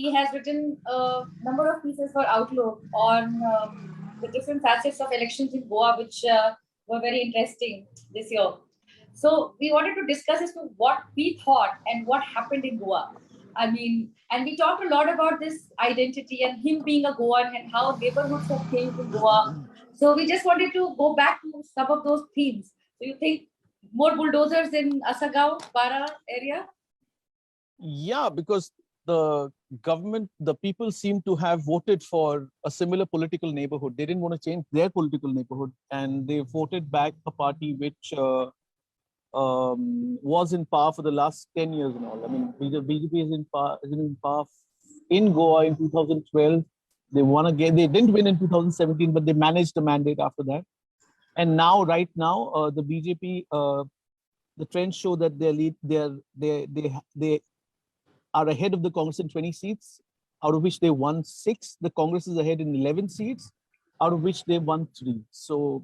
he has written a number of pieces for Outlook on the different facets of elections in Goa, which were very interesting this year. So we wanted to discuss as to what we thought and what happened in Goa. I mean, and we talked a lot about this identity and him being a Goan and how neighborhoods have changed in Goa. So we just wanted to go back to some of those themes. So you think more bulldozers in Asagaon, Para area? Yeah, because the government, the people seem to have voted for a similar political neighborhood. They didn't want to change their political neighborhood, and they voted back a party which was in power for the last 10 years and all. I mean, BJP is in power in Goa in 2012. They won again. They didn't win in 2017, but they managed the mandate after that. And now, right now, the BJP, the trends show that they are ahead of the Congress in 20 seats, out of which they won 6. The Congress is ahead in 11 seats, out of which they won 3. So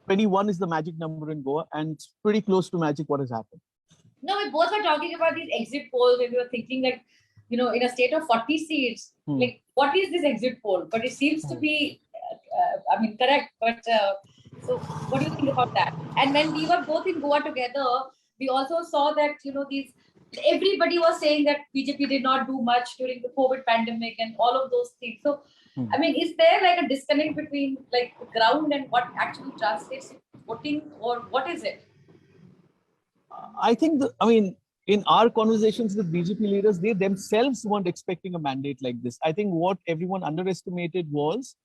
21 is the magic number in Goa, and it's pretty close to magic what has happened. No, we both were talking about these exit polls, and we were thinking like, you know, in a state of 40 seats, like what is this exit poll? But it seems to be, I mean, correct. But so what do you think about that? And when we were both in Goa together, we also saw that, you know, everybody was saying that BJP did not do much during the COVID pandemic and all of those things. So, I mean, is there like a disconnect between like the ground and what actually translates to voting, or what is it? I think, in our conversations with BJP leaders, they themselves weren't expecting a mandate like this. I think what everyone underestimated was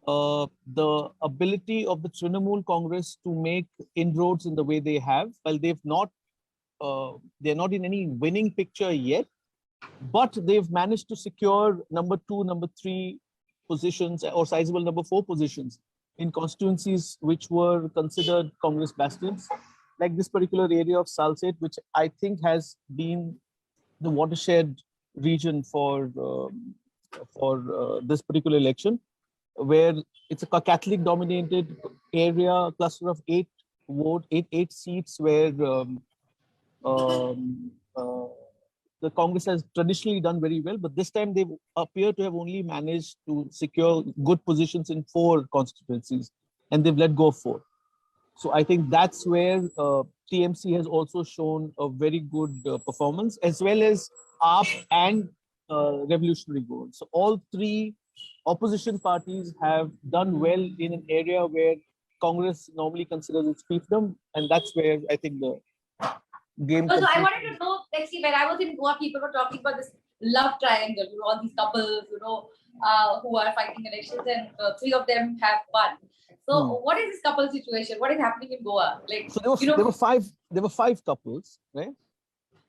the ability of the Trinamool Congress to make inroads in the way they have. Well, they're not in any winning picture yet, but they've managed to secure number 2, number 3 positions, or sizable number 4 positions in constituencies which were considered Congress bastions, like this particular area of Salsette, which I think has been the watershed region for this particular election, where it's a Catholic dominated area, a cluster of 8 seats where the Congress has traditionally done very well, but this time they appear to have only managed to secure good positions in 4 constituencies, and they've let go of 4. So I think that's where TMC has also shown a very good performance, as well as AAP and Revolutionary Gold. So all 3 opposition parties have done well in an area where Congress normally considers its fiefdom, and that's where I think the game. So I wanted to know, like, see, when I was in Goa, people were talking about this love triangle, you know, all these couples, you know, who are fighting elections, and 3 of them have won. So what is this couple situation? What is happening in Goa? Like, so there were 5 couples, right?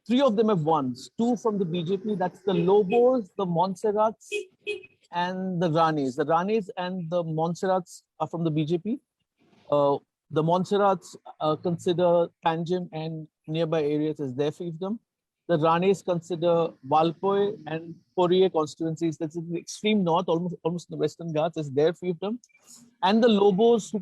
3 of them have won. 2 from the BJP. That's the Lobos, the Montserrats, and the Ranes. The Ranes and the Montserrats are from the BJP. The Montserrats consider Panjim and nearby areas as their fiefdom. The Ranes consider Valpoi and Porie constituencies, that's in the extreme north, almost in the Western Ghats, as their fiefdom. And the Lobos,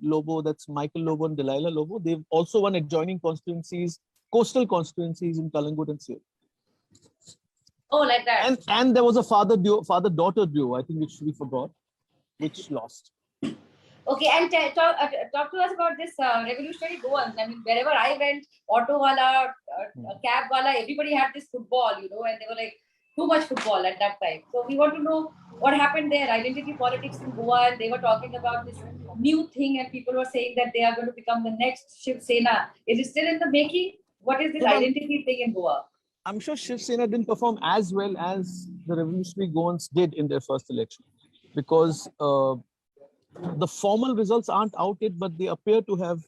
Lobo, that's Michael Lobo and Delilah Lobo, they've also won adjoining constituencies, coastal constituencies in Kalangut and Seoul. Oh, like that. And there was a father-daughter duo, I think, which we forgot, which lost. Okay, and talk to us about this revolutionary goals. I mean, wherever I went, auto wala, cab wala, everybody had this football, you know, and they were like, too much football at that time. So we want to know what happened there, identity politics in Goa, and they were talking about this new thing, and people were saying that they are going to become the next Shiv Sena. Is it still in the making? What is this identity thing in Goa? I'm sure Shiv Sena didn't perform as well as the revolutionary Goans did in their first election, because the formal results aren't out yet, but they appear to have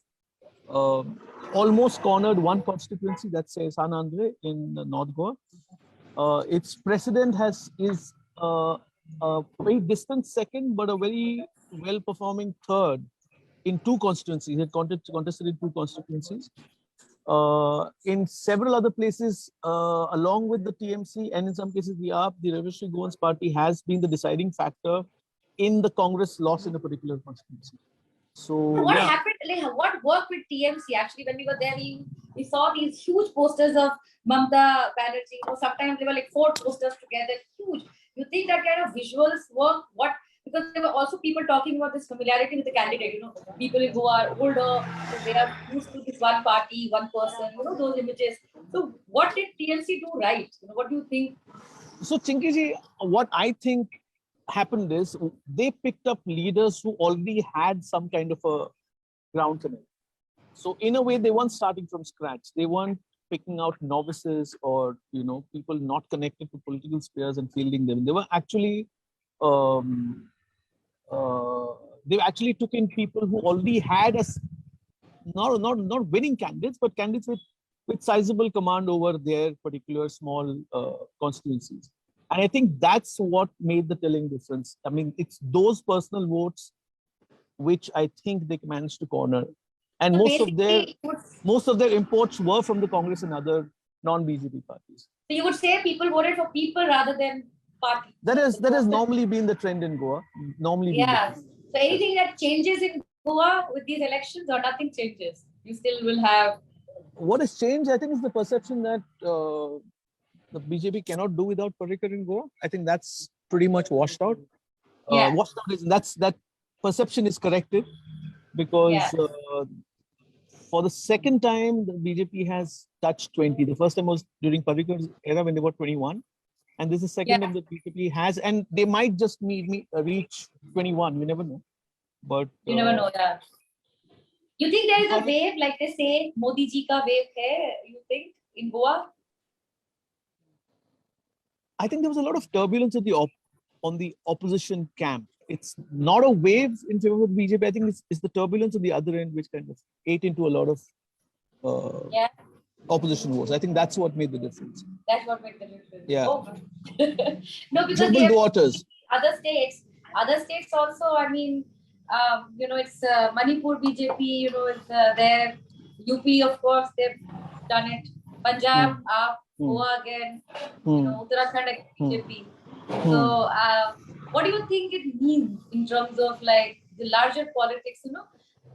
almost cornered one constituency, that's San Andre in North Goa. Its president is a very distant second, but a very well-performing third in 2 constituencies. He had contested in 2 constituencies. In several other places, along with the TMC and in some cases the AAP, the Revolutionary Goans Party has been the deciding factor in the Congress loss in a particular constituency. So what yeah. happened? Like, what worked with TMC? Actually, when we were there, we saw these huge posters of Mamata Banerjee. You know, sometimes they were like 4 posters together, huge. You think that kind of visuals work? What? Because there were also people talking about this familiarity with the candidate. You know, people who are older, they are used to this one party, one person. You know, those images. So, what did TMC do right? You know, what do you think? So Chinki ji, what I think happened is they picked up leaders who already had some kind of a ground connect. So in a way, they weren't starting from scratch. They weren't picking out novices or people not connected to political spheres and fielding them. They were actually they actually took in people who already had not winning candidates, but candidates with sizable command over their particular small constituencies. And I think that's what made the telling difference. I mean, it's those personal votes which I think they managed to corner. And So most of their imports were from the Congress and other non-BJP parties. So you would say people voted for people rather than party. That has normally been the trend in Goa. Yeah. So anything that changes in Goa with these elections, or nothing changes? You still will have. What has changed, I think, is the perception that the BJP cannot do without Parrikar in Goa. I think that's pretty much washed out. Yeah. Washed out is that perception is corrected because for the second time the BJP has touched 20. The first time was during Parrikar's era when they were 21, and this is the second time the BJP has, and they might just reach 21. You never know, but you never know. Yeah. You think there is a wave, like they say, Modi ji ka wave hai? You think in Goa? I think there was a lot of turbulence on the opposition camp. It's not a wave in favor of BJP. I think it's the turbulence on the other end which kind of ate into a lot of opposition votes. I think that's what made the difference. That's what made the difference. Yeah. Oh. No, because other states also. I mean, it's Manipur BJP. It's there. UP, of course, they've done it. Punjab, Goa again. Uttarakhand BJP. So, what do you think it means in terms of like the larger politics?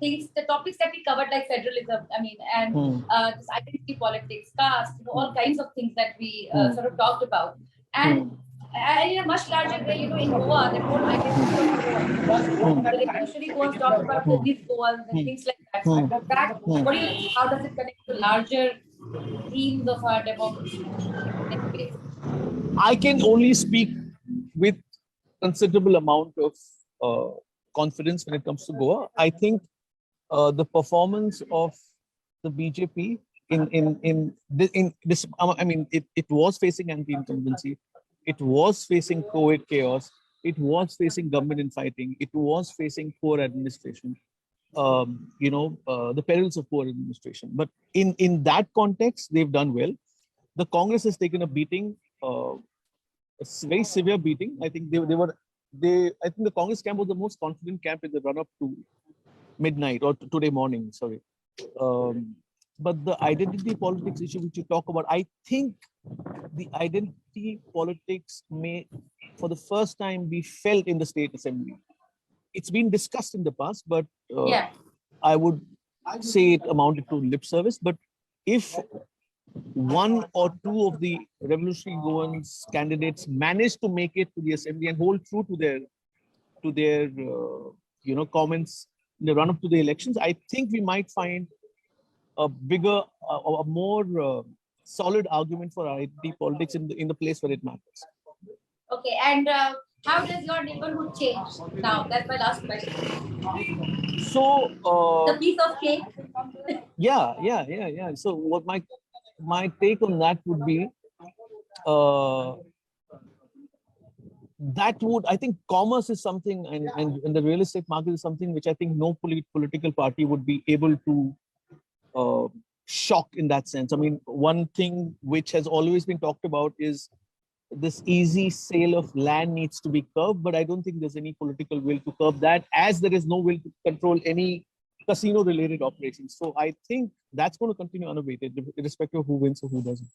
The topics that we covered, like federalism, I mean, and this identity politics, caste, all kinds of things that we sort of talked about. And in a much larger way, in Goa, the whole identity of Goa. The revolutionary Goans talked about police Goans and things like that. So what do you think? How does it connect to larger themes of our democracy? I can only speak with considerable amount of confidence when it comes to Goa. I think the performance of the BJP in this, I mean, it was facing anti-incumbency, it was facing COVID chaos, it was facing government infighting, it was facing poor administration, the perils of poor administration. But in that context, they've done well. The Congress has taken a beating, a very severe beating. I think I think the Congress camp was the most confident camp in the run-up to midnight or today morning, sorry. But the identity politics issue which you talk about, I think the identity politics may, for the first time, be felt in the state assembly. It's been discussed in the past, but I would say it amounted to lip service. But if one or two of the revolutionary Goans candidates manage to make it to the assembly and hold true to their comments in the run-up to the elections, I think we might find a bigger, a more solid argument for identity politics in the place where it matters. Okay, and how does your neighborhood change now? That's my last question. So the piece of cake. Yeah. So what my take on that would be, I think commerce is something, and the real estate market is something which I think no political party would be able to shock in that sense. I mean, one thing which has always been talked about is this easy sale of land needs to be curbed, but I don't think there's any political will to curb that, as there is no will to control any casino-related operations. So I think that's going to continue unabated, irrespective of who wins or who doesn't.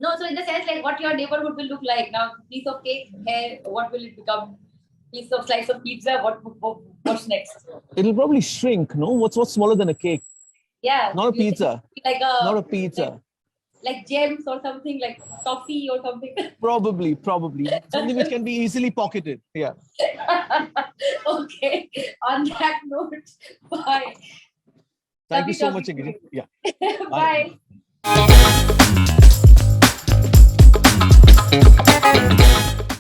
No, so in the sense, like, what your neighborhood will look like now, piece of cake, hair, what will it become? slice of pizza, what's next? It'll probably shrink, no? What's smaller than a cake? Yeah. Not a pizza. Like not a pizza. Like gems or something, like toffee or something. Probably. Something which can be easily pocketed. Yeah. Okay. On that note, bye. Thank you so much, Ingrid. Yeah. Bye. Bye.